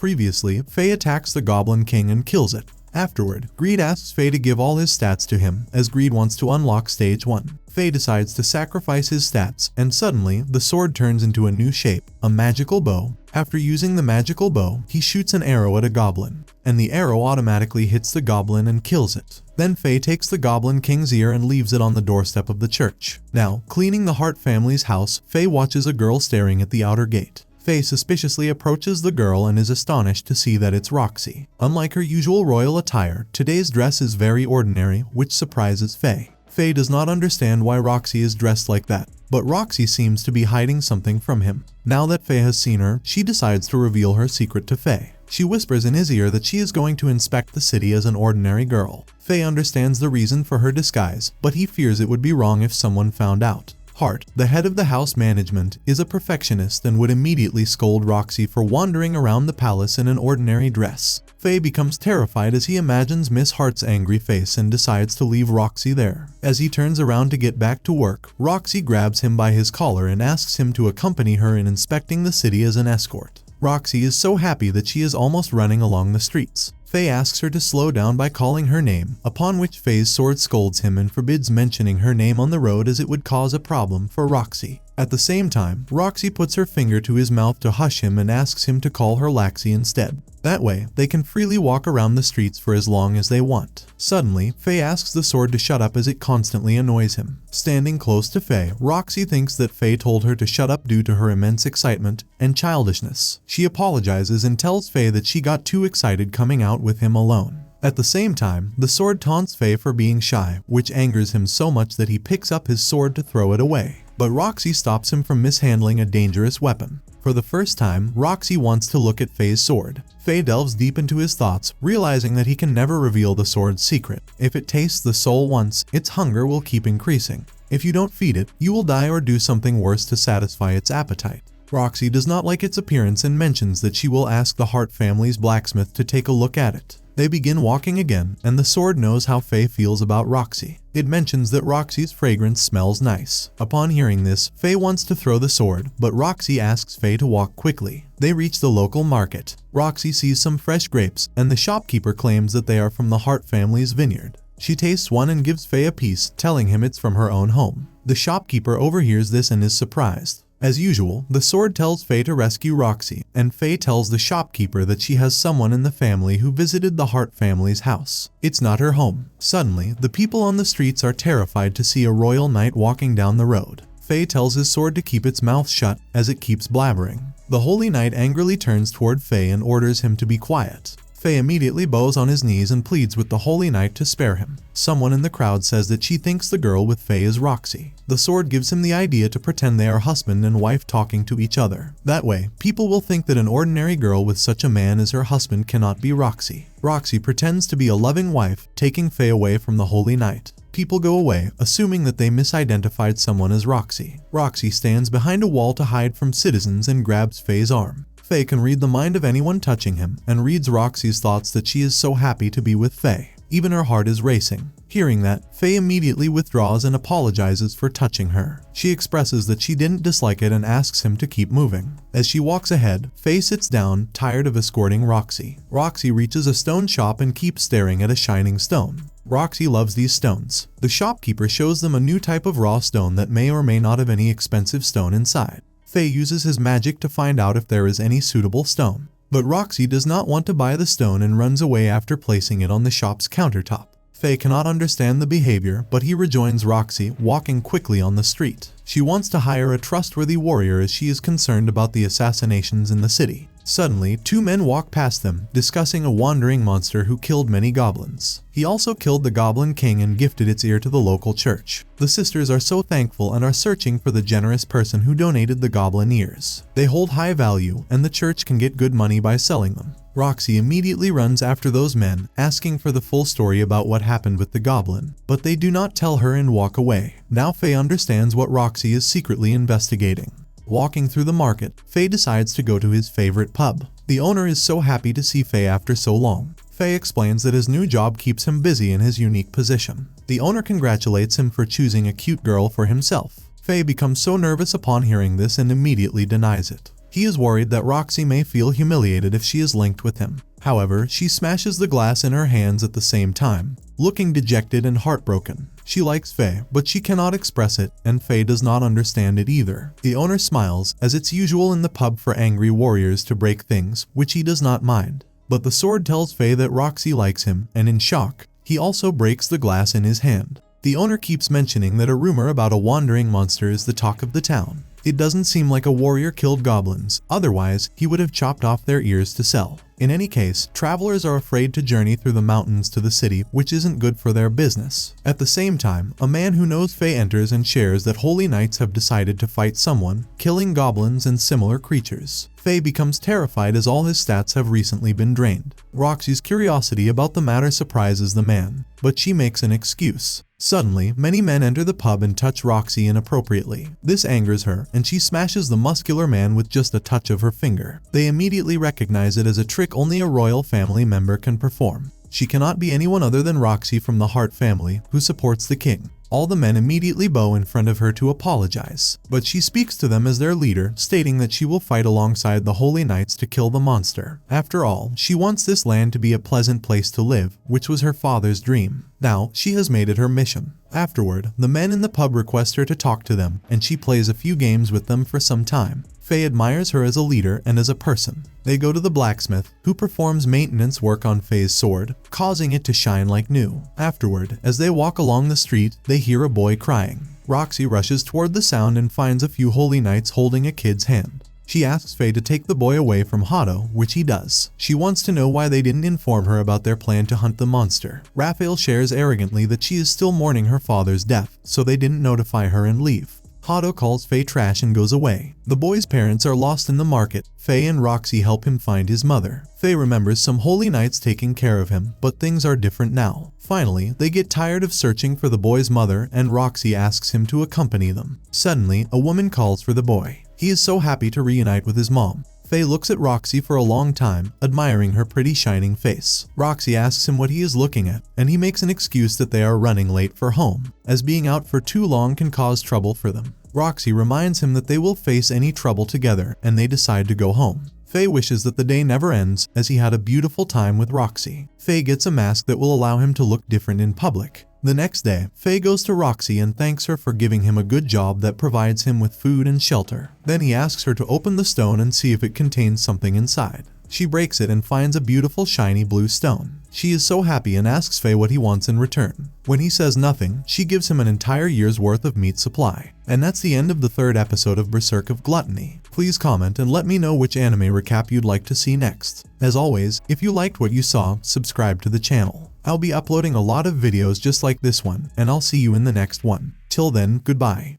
Previously, Faye attacks the Goblin King and kills it. Afterward, Greed asks Faye to give all his stats to him, as Greed wants to unlock stage 1. Faye decides to sacrifice his stats, and suddenly, the sword turns into a new shape, a magical bow. After using the magical bow, he shoots an arrow at a goblin, and the arrow automatically hits the goblin and kills it. Then Faye takes the Goblin King's ear and leaves it on the doorstep of the church. Now, cleaning the Hart family's house, Faye watches a girl staring at the outer gate. Faye suspiciously approaches the girl and is astonished to see that it's Roxy. Unlike her usual royal attire, today's dress is very ordinary, which surprises Faye. Faye does not understand why Roxy is dressed like that, but Roxy seems to be hiding something from him. Now that Faye has seen her, she decides to reveal her secret to Faye. She whispers in his ear that she is going to inspect the city as an ordinary girl. Faye understands the reason for her disguise, but he fears it would be wrong if someone found out. Hart, the head of the house management, is a perfectionist and would immediately scold Roxy for wandering around the palace in an ordinary dress. Faye becomes terrified as he imagines Miss Hart's angry face and decides to leave Roxy there. As he turns around to get back to work, Roxy grabs him by his collar and asks him to accompany her in inspecting the city as an escort. Roxy is so happy that she is almost running along the streets. Faye asks her to slow down by calling her name, upon which Faye's sword scolds him and forbids mentioning her name on the road as it would cause a problem for Roxy. At the same time, Roxy puts her finger to his mouth to hush him and asks him to call her Laxy instead. That way, they can freely walk around the streets for as long as they want. Suddenly, Faye asks the sword to shut up as it constantly annoys him. Standing close to Faye, Roxy thinks that Faye told her to shut up due to her immense excitement and childishness. She apologizes and tells Faye that she got too excited coming out with him alone. At the same time, the sword taunts Faye for being shy, which angers him so much that he picks up his sword to throw it away. But Roxy stops him from mishandling a dangerous weapon. For the first time, Roxy wants to look at Faye's sword. Faye delves deep into his thoughts, realizing that he can never reveal the sword's secret. If it tastes the soul once, its hunger will keep increasing. If you don't feed it, you will die or do something worse to satisfy its appetite. Roxy does not like its appearance and mentions that she will ask the Hart family's blacksmith to take a look at it. They begin walking again, and the sword knows how Faye feels about Roxy. It mentions that Roxy's fragrance smells nice. Upon hearing this, Faye wants to throw the sword, but Roxy asks Faye to walk quickly. They reach the local market. Roxy sees some fresh grapes, and the shopkeeper claims that they are from the Hart family's vineyard. She tastes one and gives Faye a piece, telling him it's from her own home. The shopkeeper overhears this and is surprised. As usual, the sword tells Faye to rescue Roxy, and Faye tells the shopkeeper that she has someone in the family who visited the Hart family's house. It's not her home. Suddenly, the people on the streets are terrified to see a royal knight walking down the road. Faye tells his sword to keep its mouth shut as it keeps blabbering. The holy knight angrily turns toward Faye and orders him to be quiet. Faye immediately bows on his knees and pleads with the holy knight to spare him. Someone in the crowd says that she thinks the girl with Faye is Roxy. The sword gives him the idea to pretend they are husband and wife talking to each other. That way, people will think that an ordinary girl with such a man as her husband cannot be Roxy. Roxy pretends to be a loving wife, taking Faye away from the holy knight. People go away, assuming that they misidentified someone as Roxy. Roxy stands behind a wall to hide from citizens and grabs Faye's arm. Faye can read the mind of anyone touching him, and reads Roxy's thoughts that she is so happy to be with Faye. Even her heart is racing. Hearing that, Faye immediately withdraws and apologizes for touching her. She expresses that she didn't dislike it and asks him to keep moving. As she walks ahead, Faye sits down, tired of escorting Roxy. Roxy reaches a stone shop and keeps staring at a shining stone. Roxy loves these stones. The shopkeeper shows them a new type of raw stone that may or may not have any expensive stone inside. Faye uses his magic to find out if there is any suitable stone. But Roxy does not want to buy the stone and runs away after placing it on the shop's countertop. Faye cannot understand the behavior, but he rejoins Roxy, walking quickly on the street. She wants to hire a trustworthy warrior as she is concerned about the assassinations in the city. Suddenly, two men walk past them, discussing a wandering monster who killed many goblins. He also killed the Goblin King and gifted its ear to the local church. The sisters are so thankful and are searching for the generous person who donated the goblin ears. They hold high value, and the church can get good money by selling them. Roxy immediately runs after those men, asking for the full story about what happened with the goblin, but they do not tell her and walk away. Now Faye understands what Roxy is secretly investigating. Walking through the market, Faye decides to go to his favorite pub. The owner is so happy to see Faye after so long. Faye explains that his new job keeps him busy in his unique position. The owner congratulates him for choosing a cute girl for himself. Faye becomes so nervous upon hearing this and immediately denies it. He is worried that Roxy may feel humiliated if she is linked with him. However, she smashes the glass in her hands at the same time, looking dejected and heartbroken. She likes Faye, but she cannot express it, and Faye does not understand it either. The owner smiles, as it's usual in the pub for angry warriors to break things, which he does not mind. But the sword tells Faye that Roxy likes him, and in shock, he also breaks the glass in his hand. The owner keeps mentioning that a rumor about a wandering monster is the talk of the town. It doesn't seem like a warrior killed goblins, otherwise he would have chopped off their ears to sell. In any case, travelers are afraid to journey through the mountains to the city, which isn't good for their business. At the same time, a man who knows Faye enters and shares that holy knights have decided to fight someone, killing goblins and similar creatures. Faye becomes terrified as all his stats have recently been drained. Roxy's curiosity about the matter surprises the man, but she makes an excuse. Suddenly, many men enter the pub and touch Roxy inappropriately. This angers her, and she smashes the muscular man with just a touch of her finger. They immediately recognize it as a trick only a royal family member can perform. She cannot be anyone other than Roxy from the Hart family, who supports the king. All the men immediately bow in front of her to apologize, but she speaks to them as their leader, stating that she will fight alongside the holy knights to kill the monster. After all, she wants this land to be a pleasant place to live, which was her father's dream. Now, she has made it her mission. Afterward, the men in the pub request her to talk to them, and she plays a few games with them for some time. Faye admires her as a leader and as a person. They go to the blacksmith, who performs maintenance work on Faye's sword, causing it to shine like new. Afterward, as they walk along the street, they hear a boy crying. Roxy rushes toward the sound and finds a few holy knights holding a kid's hand. She asks Faye to take the boy away from Hado, which he does. She wants to know why they didn't inform her about their plan to hunt the monster. Raphael shares arrogantly that she is still mourning her father's death, so they didn't notify her and leave. Hado calls Faye trash and goes away. The boy's parents are lost in the market. Faye and Roxy help him find his mother. Faye remembers some holy knights taking care of him, but things are different now. Finally, they get tired of searching for the boy's mother, and Roxy asks him to accompany them. Suddenly, a woman calls for the boy. He is so happy to reunite with his mom. Faye looks at Roxy for a long time, admiring her pretty shining face. Roxy asks him what he is looking at, and he makes an excuse that they are running late for home, as being out for too long can cause trouble for them. Roxy reminds him that they will face any trouble together, and they decide to go home. Faye wishes that the day never ends, as he had a beautiful time with Roxy. Faye gets a mask that will allow him to look different in public. The next day, Faye goes to Roxy and thanks her for giving him a good job that provides him with food and shelter. Then he asks her to open the stone and see if it contains something inside. She breaks it and finds a beautiful shiny blue stone. She is so happy and asks Faye what he wants in return. When he says nothing, she gives him an entire year's worth of meat supply. And that's the end of the third episode of Berserk of Gluttony. Please comment and let me know which anime recap you'd like to see next. As always, if you liked what you saw, subscribe to the channel. I'll be uploading a lot of videos just like this one, and I'll see you in the next one. Till then, goodbye.